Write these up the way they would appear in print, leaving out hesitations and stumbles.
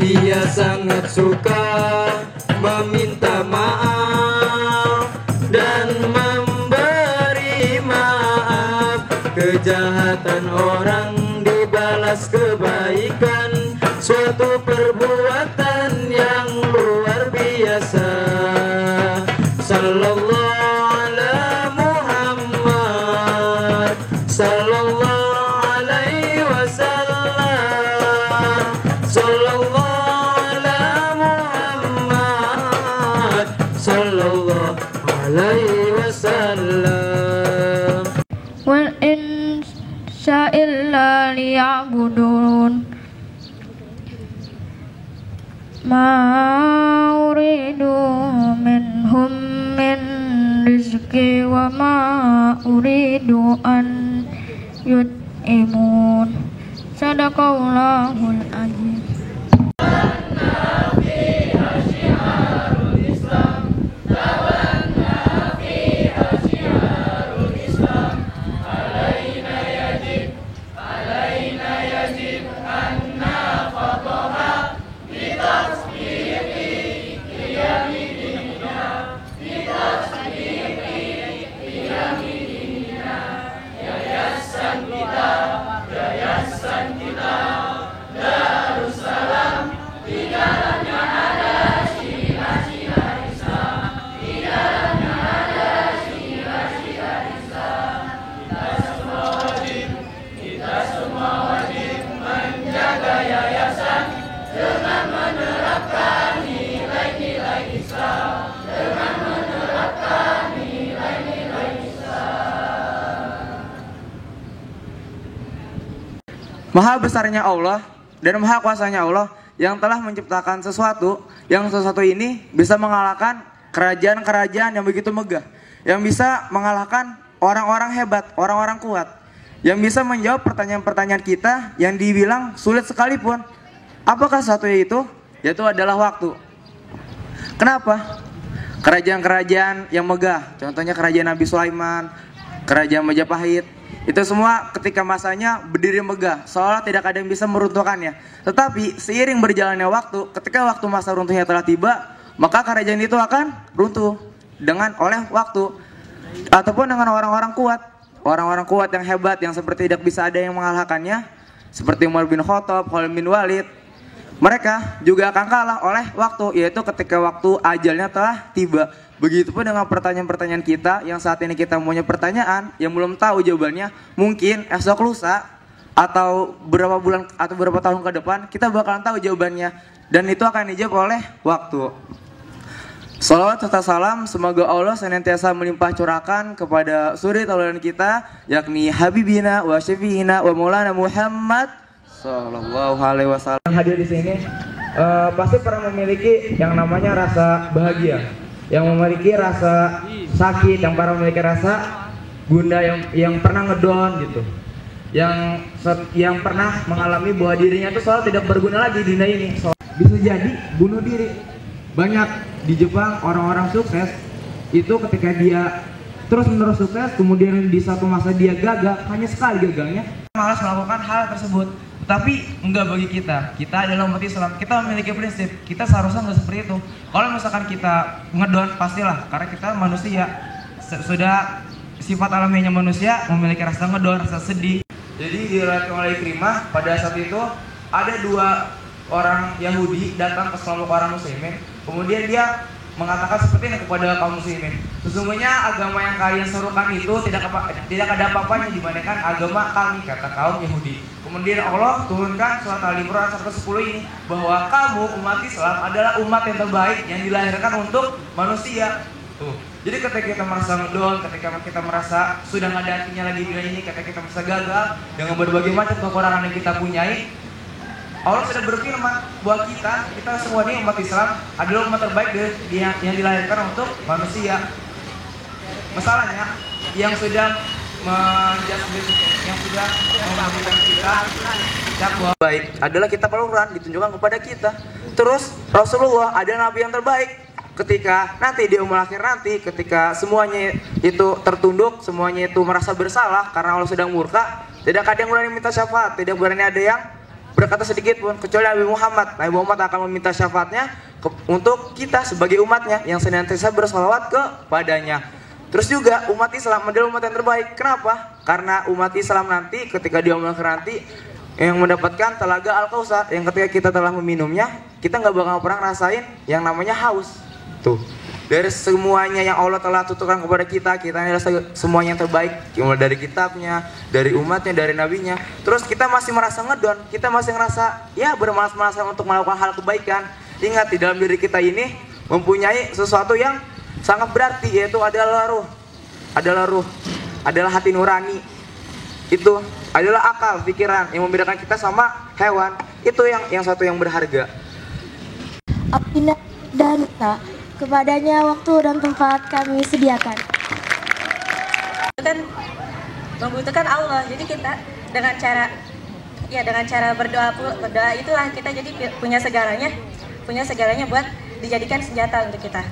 Ia sangat suka meminta maaf dan memberi maaf. Kejahatan orang dibalas kebaikan, suatu perbuatan yang luar biasa. Sallallahu ala Muhammad, sallallahu alaihi wasallam, sallallahu ala Muhammad, sallallahu alaihi wasallam. Wal insya illa liya'budun ma uridu minhum min rizqi wa ma uridu an yut'imun. Sadaqallahul azim. Maha besarnya Allah dan maha kuasanya Allah yang telah menciptakan sesuatu yang sesuatu ini bisa mengalahkan kerajaan-kerajaan yang begitu megah, yang bisa mengalahkan orang-orang hebat, orang-orang kuat, yang bisa menjawab pertanyaan-pertanyaan kita yang dibilang sulit sekalipun. Apakah sesuatu itu? Yaitu adalah waktu. Kenapa? Kerajaan-kerajaan yang megah, contohnya kerajaan Nabi Sulaiman, kerajaan Majapahit, itu semua ketika masanya berdiri megah, seolah tidak ada yang bisa meruntuhkannya. Tetapi seiring berjalannya waktu, ketika waktu masa runtuhnya telah tiba, maka kerajaan itu akan runtuh oleh waktu, ataupun dengan orang-orang kuat, orang-orang kuat yang hebat, yang seperti tidak bisa ada yang mengalahkannya, seperti Umar bin Khattab, Khalid bin Walid. Mereka juga akan kalah oleh waktu, yaitu ketika waktu ajalnya telah tiba. Begitupun dengan pertanyaan-pertanyaan kita yang saat ini kita punya pertanyaan yang belum tahu jawabannya, mungkin esok lusa atau beberapa bulan atau beberapa tahun ke depan kita bakalan tahu jawabannya, dan itu akan dijawab oleh waktu. Salawat serta salam semoga Allah senantiasa melimpah curahkan kepada suri tauladan kita, yakni Habibina wa Syafiina wa Maulana Muhammad sallallahu alaihi wasallam. Hadir di sini pasti pernah memiliki yang namanya rasa bahagia, yang memiliki rasa sakit, yang pernah memiliki rasa gundah, yang pernah ngedon gitu, yang pernah mengalami bahwa dirinya itu soal tidak berguna lagi di dunia ini, bisa jadi bunuh diri. Banyak di Jepang orang-orang sukses itu ketika dia terus menerus sukses, kemudian di satu masa dia gagal, hanya sekali gagalnya malas melakukan hal tersebut. Tapi enggak bagi kita adalah umat Islam, kita memiliki prinsip, kita seharusnya enggak seperti itu. Kalau misalkan kita ngedon, pastilah, karena kita manusia, sudah sifat alamiahnya manusia memiliki rasa ngedon, rasa sedih. Jadi diriwayatkan oleh Ikrimah, pada saat itu ada dua orang Yahudi datang ke sekelompok orang muslimin, kemudian dia mengatakan seperti ini kepada kaum muslimin, sesungguhnya agama yang kalian serukan itu tidak ada apa-apanya dibandingkan agama kami, kata kaum Yahudi. Kemudian Allah turunkan surat Al-Imran 110 ini, bahwa kamu umat Islam adalah umat yang terbaik yang dilahirkan untuk manusia. Tuh. Jadi ketika kita merasa ngedon, ketika kita merasa sudah nggak ada artinya lagi di dunia ini, ketika kita merasa gagal dengan berbagai macam kekurangan yang kita punyai, Allah sudah berfirman bahwa kita semua ini umat Islam adalah umat terbaik yang dilahirkan untuk manusia. Masalahnya yang sudah memberikan kita bahwa baik adalah kita Al-Quran ditunjukkan kepada kita. Terus Rasulullah adalah Nabi yang terbaik. Ketika nanti di umur akhir nanti, ketika semuanya itu tertunduk, semuanya itu merasa bersalah karena Allah sedang murka, tidak ada yang berani minta syafaat, tidak berani ada yang berkata sedikit pun kecuali Nabi Muhammad. Nabi Muhammad akan meminta syafaatnya untuk kita sebagai umatnya yang senantiasa bersalawat kepadanya. Terus juga umat Islam adalah umat yang terbaik. Kenapa? Karena umat Islam nanti ketika di yaumul akhir nanti yang mendapatkan telaga Al-Kautsar, yang ketika kita telah meminumnya, kita nggak bakal pernah rasain yang namanya haus. Tuh, dari semuanya yang Allah telah tutupkan kepada kita adalah semuanya yang terbaik, mulai dari kitabnya, dari umatnya, dari nabinya. Terus kita masih merasa ngedon, kita masih ngerasa ya bermalas-malasan untuk melakukan hal kebaikan. Ingat, di dalam diri kita ini mempunyai sesuatu yang sangat berarti, yaitu adalah ruh, adalah hati nurani. Itu adalah akal, pikiran yang membedakan kita sama hewan. Itu yang satu yang berharga. Abdina dan kepadanya waktu dan tempat kami sediakan. Kan membutuhkan Allah, jadi kita dengan cara berdoa itulah kita jadi punya segalanya buat dijadikan senjata untuk kita.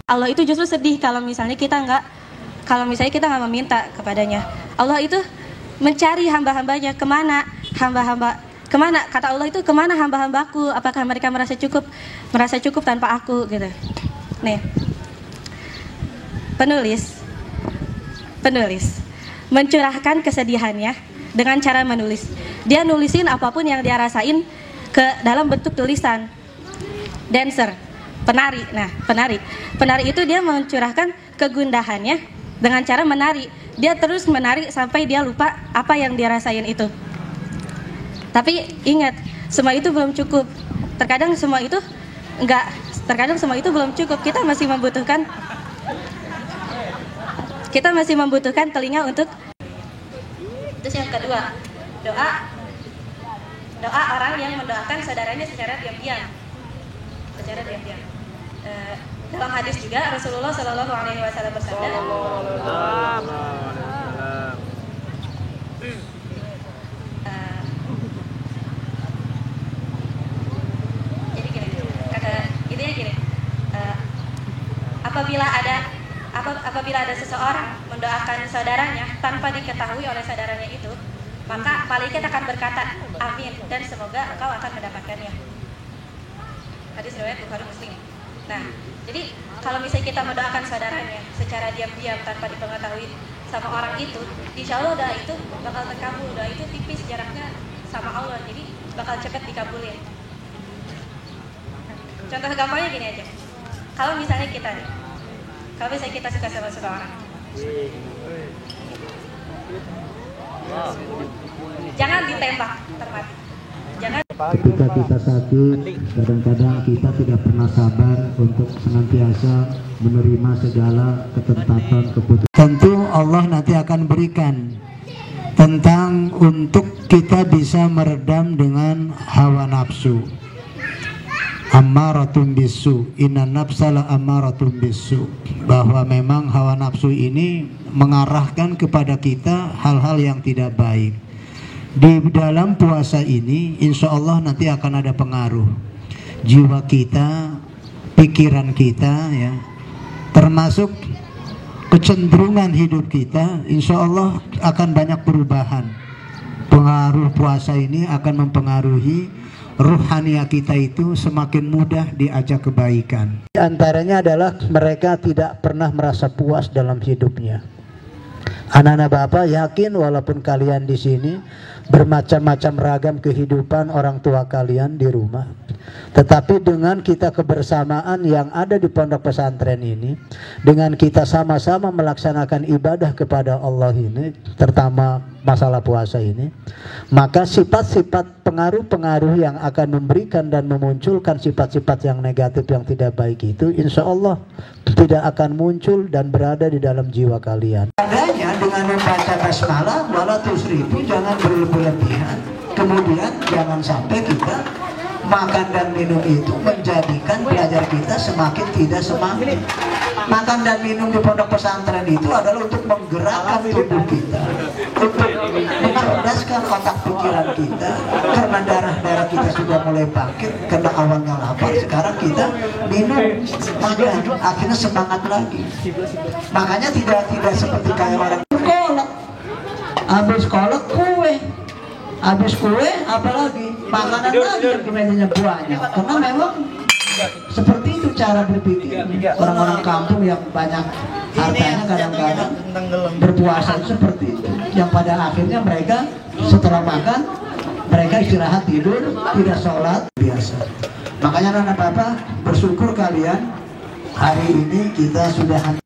Allah itu justru sedih kalau misalnya kita nggak meminta kepadanya. Allah itu mencari hamba-hambanya, kemana kata Allah itu, kemana hamba-hambaku, apakah mereka merasa cukup tanpa aku gitu. Nih, penulis mencurahkan kesedihannya dengan cara menulis. Dia nulisin apapun yang dia rasain ke dalam bentuk tulisan. Dancer, penari. Nah, penari itu dia mencurahkan kegundahannya dengan cara menari. Dia terus menari sampai dia lupa apa yang dia rasain itu. Tapi ingat, semua itu belum cukup. Terkadang semua itu belum cukup. Kita masih membutuhkan telinga untuk. Terus yang kedua, doa orang yang mendoakan saudaranya secara diam-diam. Dalam hadis juga Rasulullah Shallallahu Alaihi Wasallam bersabda, apabila ada seseorang mendoakan saudaranya tanpa diketahui oleh saudaranya itu, maka malaikat akan berkata, amin, dan semoga engkau akan mendapatkannya. Hadis riwayat Bukhari Muslim. Nah, jadi kalau misalnya kita mendoakan saudaranya secara diam-diam tanpa diketahui sama orang itu, insya Allah doa itu bakal terkabul. Doa itu tipis jaraknya sama Allah, jadi bakal cepat dikabulin. Contoh gampangnya gini aja. Kalau misalnya kita suka sama seseorang, jangan ditembak termati. Ketika kita sakit, kadang-kadang kita tidak pernah sabar untuk senantiasa menerima segala ketetapan keputusan. Tentu Allah nanti akan berikan tentang untuk kita bisa meredam dengan hawa nafsu. Ammaratun bisu, inna nafsala ammaratun bisu. Bahwa memang hawa nafsu ini mengarahkan kepada kita hal-hal yang tidak baik. Di dalam puasa ini insya Allah nanti akan ada pengaruh jiwa kita, pikiran kita ya, termasuk kecenderungan hidup kita, insya Allah akan banyak perubahan. Pengaruh puasa ini akan mempengaruhi ruhaniah kita itu semakin mudah diajak kebaikan. Di antaranya adalah mereka tidak pernah merasa puas dalam hidupnya. Anak-anak Bapak yakin walaupun kalian di sini bermacam-macam ragam kehidupan orang tua kalian di rumah, tetapi dengan kita kebersamaan yang ada di pondok pesantren ini, dengan kita sama-sama melaksanakan ibadah kepada Allah ini, terutama masalah puasa ini, maka sifat-sifat pengaruh-pengaruh yang akan memberikan dan memunculkan sifat-sifat yang negatif yang tidak baik itu insya Allah tidak akan muncul dan berada di dalam jiwa kalian. Adanya dengan membaca basmalah wala tusrifu, jangan berlebihan. Kemudian jangan sampai kita makan dan minum itu menjadikan belajar kita semakin tidak semangat. Makan dan minum di pondok pesantren itu adalah untuk menggerakkan tubuh kita, untuk mencerdaskan otak pikiran kita, karena darah-darah kita sudah mulai bangkit, karena awalnya lapar, sekarang kita minum, makan, akhirnya semangat lagi. Makanya tidak seperti kayak orang kolak, habis kolak kue, habis kue apalagi makanan lagi yang kemejanya banyak, karena memang seperti itu cara berpikir orang-orang kampung yang banyak hartanya, kadang-kadang berpuasa itu seperti itu, yang pada akhirnya mereka setelah makan mereka istirahat, tidur, tidak sholat biasa. Makanya anak bapak bersyukur kalian hari ini kita sudah